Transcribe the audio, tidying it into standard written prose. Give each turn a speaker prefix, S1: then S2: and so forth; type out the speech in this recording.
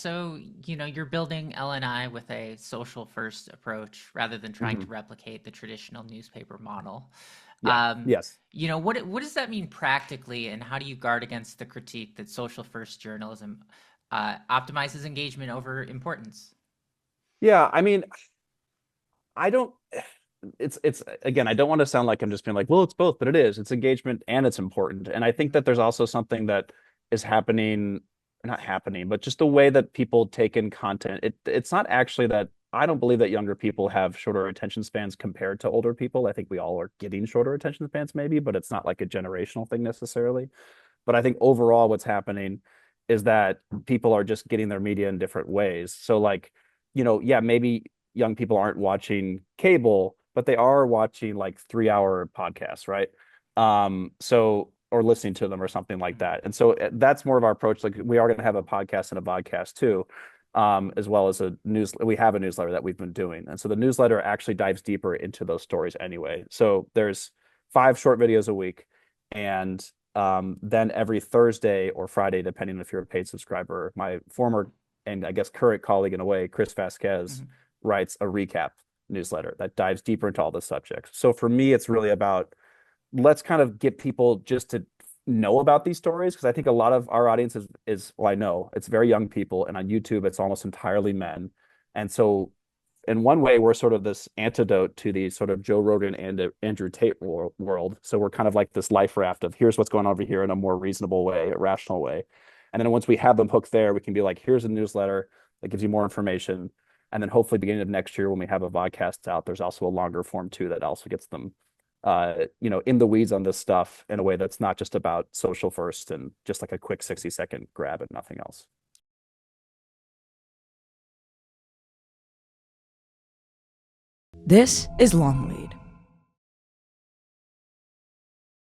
S1: So, you're building LNI with a social first approach rather than trying
S2: Hmm.
S1: to replicate the traditional newspaper model.
S2: Yeah. Yes.
S1: What does that mean practically, and how do you guard against the critique that social first journalism optimizes engagement over importance?
S2: Yeah. I mean, I don't. It's again, I don't want to sound like I'm just being like, well, it's both, but it is. It's engagement and it's important. And I think
S1: Mhm.
S2: that there's also something that is happening, not happening, but just the way that people take in content. It's not actually that I don't believe that younger people have shorter attention spans compared to older people. I think we all are getting shorter attention spans, maybe, but it's not like a generational thing necessarily. But I think overall, what's happening is that people are just getting their media in different ways. So, like, yeah, maybe young people aren't watching cable, but they are watching like 3 hour podcasts, right? So, or listening to them or something like
S1: Mhm.
S2: that. And so that's more of our approach. Like, we are going to have a podcast and a podcast too, as well as a news. We have a newsletter that we've been doing. And so the newsletter actually dives deeper into those stories anyway. So there's 5 short videos a week. And then every Thursday or Friday, depending if you're a paid subscriber, my former and I guess current colleague in a way, Chris Vasquez,
S1: Mhm.
S2: writes a recap newsletter that dives deeper into all the subjects. So for me, it's really about let's kind of get people just to know about these stories because I think a lot of our audience is well, I know it's very young people, and on YouTube, it's almost entirely men. And so in one way, we're sort of this antidote to the sort of Joe Rogan and Andrew Tate world. So we're kind of like this life raft of here's what's going on over here in a more reasonable way, a rational way. And then once we have them hooked there, we can be like, here's a newsletter that gives you more information. And then hopefully beginning of next year, when we have a podcast out, there's also a longer form too that also gets them in the weeds on this stuff in a way that's not just about social first and just like a quick 60-second grab and nothing else.
S3: This is Long Lead.